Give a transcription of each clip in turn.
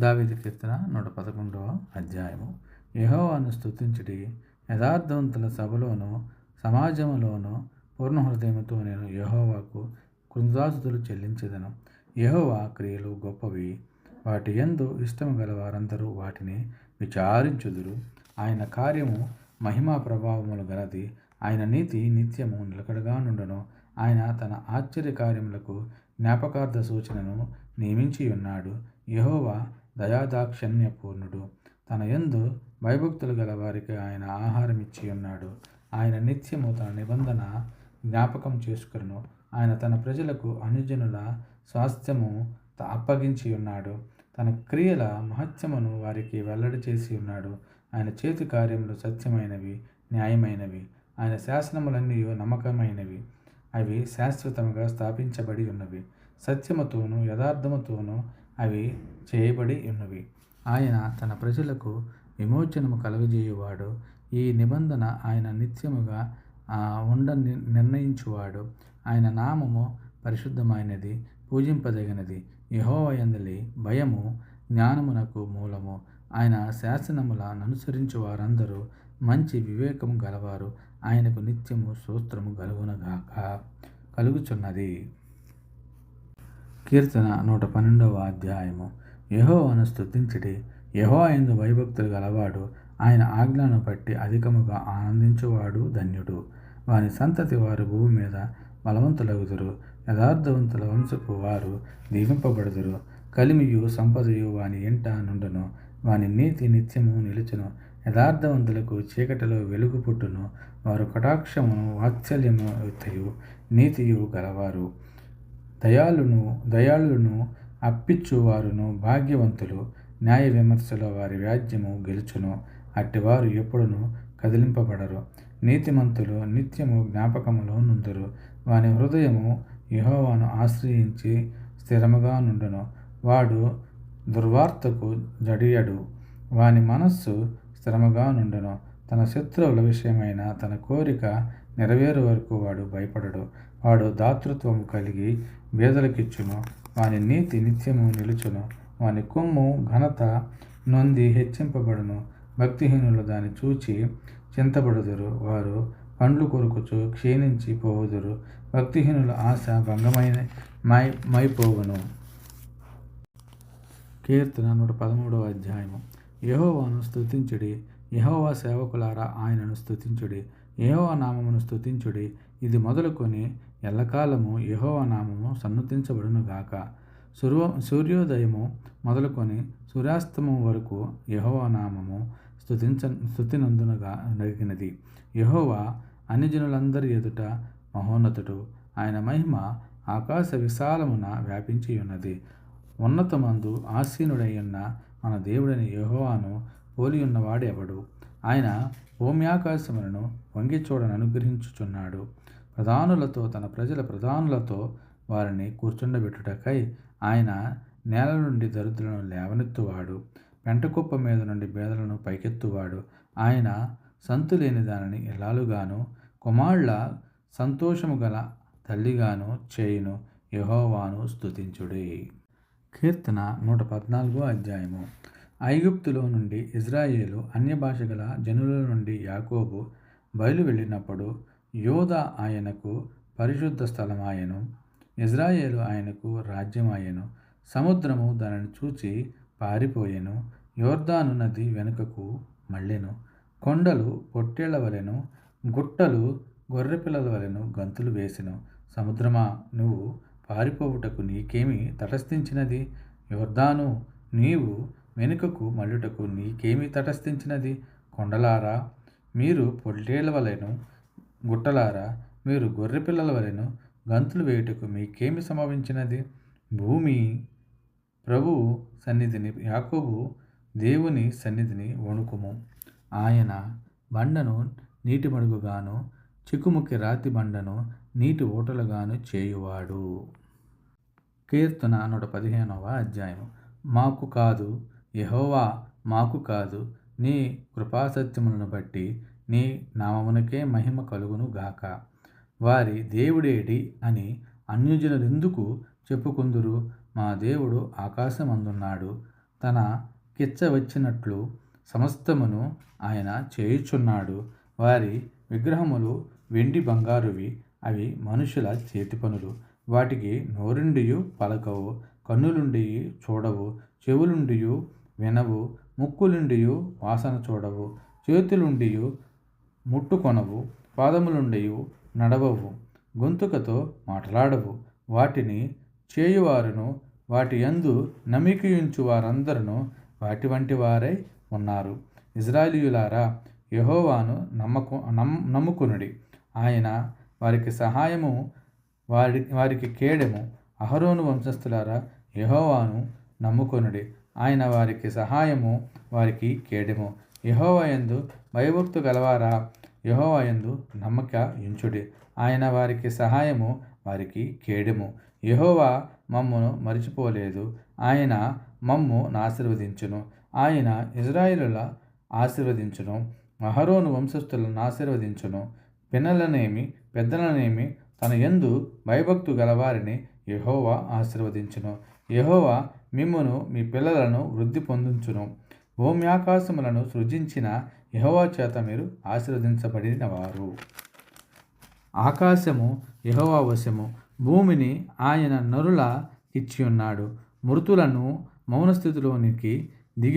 దావీదు కీర్తన 111వ అధ్యాయము. యెహోవాను స్తుతించుడి, యథార్థవంతుల సభలోను సమాజములోను పూర్ణ హృదయముతో నేను యెహోవాకు కృతజ్ఞతాస్తుతులు చెల్లించెదను. యెహోవా క్రియలు గొప్పవి, వాటి యందు ఇష్టము గల వారందరూ వాటిని విచారించుదురు. ఆయన కార్యము మహిమా ప్రభావములు గలది, ఆయన నీతి నిత్యము నిలకడగా నుండును. ఆయన తన ఆశ్చర్య కార్యములకు జ్ఞాపకార్థ సూచనను నియమించియున్నాడు. యెహోవా దయాదాక్షిణ్యపూర్ణుడు, తన యందు భయభక్తులు గల వారికి ఆయన ఆహారం ఇచ్చియున్నాడు. ఆయన నిత్యము తన నిబంధన జ్ఞాపకం చేసుకొనును. ఆయన తన ప్రజలకు అన్యజనుల స్వాస్థ్యము అప్పగించియున్నాడు. తన క్రియల మహత్యమును వారికి వెల్లడి చేసి ఉన్నాడు. ఆయన చేతి కార్యములు సత్యమైనవి, న్యాయమైనవి. ఆయన శాసనములన్నీ నమ్మకమైనవి, అవి శాశ్వతముగా స్థాపించబడి ఉన్నవి. సత్యముతోనూ యథార్థముతోనూ అవి చేయబడి ఉన్నవి. ఆయన తన ప్రజలకు విమోచనము కలుగజేయువాడు. ఈ నిబంధన ఆయన నిత్యముగా నిర్ణయించువాడు. ఆయన నామము పరిశుద్ధమైనది, పూజింపదగినది. యెహోవా యందలి భయము జ్ఞానమునకు మూలము. ఆయన శాసనములను అనుసరించు వారందరూ మంచి వివేకము గలవారు. ఆయనకు నిత్యము స్తోత్రము కలుగుచున్నది. కీర్తన 112వ అధ్యాయము. యెహోవాను స్తుతించుడి, యెహోవా యందు భయభక్తులు గలవాడు ఆయన ఆజ్ఞలను బట్టి అధికముగా ఆనందించువాడు ధన్యుడు. వాని సంతతి వారు భూమి మీద బలవంతులగుదురు. యథార్థవంతుల వంశపు వారు దీవింపబడుదురు. కలిమియు సంపదయు వాని ఇంట నుండును. వాని నీతి నిత్యము నిలుచును. యథార్థవంతులకు చీకటిలో వెలుగు పుట్టును. వారు కటాక్షమును వాత్సల్యముతయు నీతియు గలవారు. దయాళులను అప్పిచ్చువారును భాగ్యవంతులు. న్యాయ విమర్శలో వారి వ్యాజ్యము గెలుచును. అట్టివారు ఎప్పుడును కదిలింపబడరు. నీతిమంతులు నిత్యము జ్ఞాపకములో నుందురు. వాని హృదయము యెహోవాను ఆశ్రయించి స్థిరముగా నుండును. వాడు దుర్వార్తకు జడియడు. వాని మనస్సు స్థిరముగా నుండును. తన శత్రువుల విషయమైన తన కోరిక నెరవేరు వరకు వాడు భయపడడు. వాడు దాతృత్వము కలిగి బేదలకిచ్చును. వాని నీతి నిత్యము నిలుచును. వాని కొమ్ము ఘనత నొంది హెచ్చింపబడును. భక్తిహీనులు దాన్ని చూచి చింతపడుదురు. వారు పండ్లు కొరుకుచు క్షీణించి పోవుదురు. భక్తిహీనుల ఆశ మైపోవును. కీర్తన 113వ అధ్యాయము. యెహోవాను స్తుతించుడి, యెహోవా సేవకులారా ఆయనను స్తుతించుడి. యెహోవా నామమును స్తుతించుడి, ఇది మొదలుకొని ఎల్లకాలము యెహోవా నామము సన్నుతించబడునుగాక. సూర్యోదయము మొదలుకొని సూర్యాస్తమము వరకు యెహోవా నామము స్తుతినందునగినది. యెహోవా అన్యజనులందరి ఎదుట మహోన్నతుడు. ఆయన మహిమ ఆకాశ విశాలమున వ్యాపించి ఉన్నది. ఉన్నతమందు ఆసీనుడైయున్న మన దేవుడైన యెహోవాను పోలియున్నవాడు ఎవడు? ఆయన భూమ్యాకాశములను వంగి చూడని అనుగ్రహించుచున్నాడు. ప్రధానులతో తన ప్రజల ప్రధానులతో వారిని కూర్చుండబెట్టుటకై ఆయన నేల నుండి దరిద్రులను లేవనెత్తువాడు. పెంటకుప్ప మీద నుండి బేదలను పైకెత్తువాడు. ఆయన సంతులేని దానిని ఇల్లాలుగాను కుమారుల సంతోషము గల తల్లిగాను చేయును. యెహోవాను స్తుతించుడి. కీర్తన 114వ అధ్యాయము. ఐగుప్తులో నుండి ఇజ్రాయేలు, అన్యభాష గల జనుల నుండి యాకోబు బయలు వెళ్ళినప్పుడు యోధా ఆయనకు పరిశుద్ధ స్థలమాయెను. ఇజ్రాయేలు ఆయనకు రాజ్యమాయెను. సముద్రము దానిని చూచి పారిపోయెను. యొర్దాను నది వెనుకకు మళ్ళెను. కొండలు పొట్టేళ్ల వలెను, గుట్టలు గొర్రెపిల్లల వలెను గంతులు వేసెను. సముద్రమా, నువ్వు పారిపోవుటకు నీకేమి తటస్థించినది? యొర్దాను, నీవు వెనుకకు మళ్ళుటకు నీకేమి తటస్థించినది? కొండలారా, మీరు పొట్టేళ్ల వలెను, గుట్టలారా, మీరు గొర్రెపిల్లల వలెను గంతులు వేయుటకు మీకేమి సంభవించినది? భూమి ప్రభువు సన్నిధిని, యాకోబు దేవుని సన్నిధిని వణుకుము. ఆయన బండను నీటి మడుగుగాను, చిక్కుముక్కి రాతి బండను నీటి ఊటలుగాను చేయువాడు. కీర్తన 115వ అధ్యాయం. మాకు కాదు, యెహోవా మాకు కాదు, నీ కృపాసత్యములను బట్టి నీ నామమునకే మహిమ కలుగును గాక. వారి దేవుడేడి అని అన్యజనులెందుకు చెప్పుకుందురు? మా దేవుడు ఆకాశమందున్నాడు, తన కిచ్చ వచ్చినట్లు సమస్తమును ఆయన చేయుచున్నాడు. వారి విగ్రహములు వెండి బంగారువి, అవి మనుషుల చేతి పనులు. వాటికి నోరుండియు పలకవు, కన్నులుండియు చూడవు, చెవులుండియు వినవు, ముక్కులుండియు వాసన చూడవు, చేతులుండియు ముట్టుకొనవు, పాదములుండియు నడవవు, గొంతుకతో మాట్లాడవు. వాటిని చేయువారును వాటి యందు నమ్మికయుంచు వారందరూ వాటి వంటి వారై ఉన్నారు. ఇశ్రాయేలీయులారా, యెహోవాను నమ్ముకొనుడి. ఆయన వారికి సహాయము, వారికి కేడెము. అహరోను వంశస్థులారా, యెహోవాను నమ్ముకొనుడి. ఆయన వారికి సహాయము, వారికి కేడెము. యెహోవా యందు భయభక్తు గలవారా, యెహోవా యందు నమ్మక ఉంచుడి. ఆయన వారికి సహాయము, వారికి కేడెము. యెహోవా మమ్మును మరిచిపోలేదు. ఆయన మమ్ము ఆశీర్వదించును. ఆయన ఇశ్రాయేలుల ఆశీర్వదించును. అహరోను వంశస్థులను ఆశీర్వదించును. పిన్నలనేమి పెద్దలనేమి తన యందు భయభక్తు గలవారిని యెహోవా ఆశీర్వదించును. యెహోవా మిమ్మును మీ పిల్లలను వృద్ధి పొందించును. భూమి ఆకాశములను సృజించిన యెహోవా చేత మీరు ఆశీర్వదించబడినవారు. ఆకాశము యెహోవా వశము, భూమిని ఆయన నరుల ఇచ్చియున్నాడు. మృతులను మౌనస్థితిలోనికి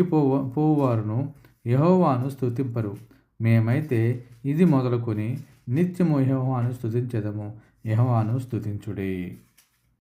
పోవువారును యెహోవాను స్తుతింపరు. మేమైతే ఇది మొదలుకొని నిత్యము యెహోవాను స్తుతించెదము. యెహోవాను స్తుతించుడి.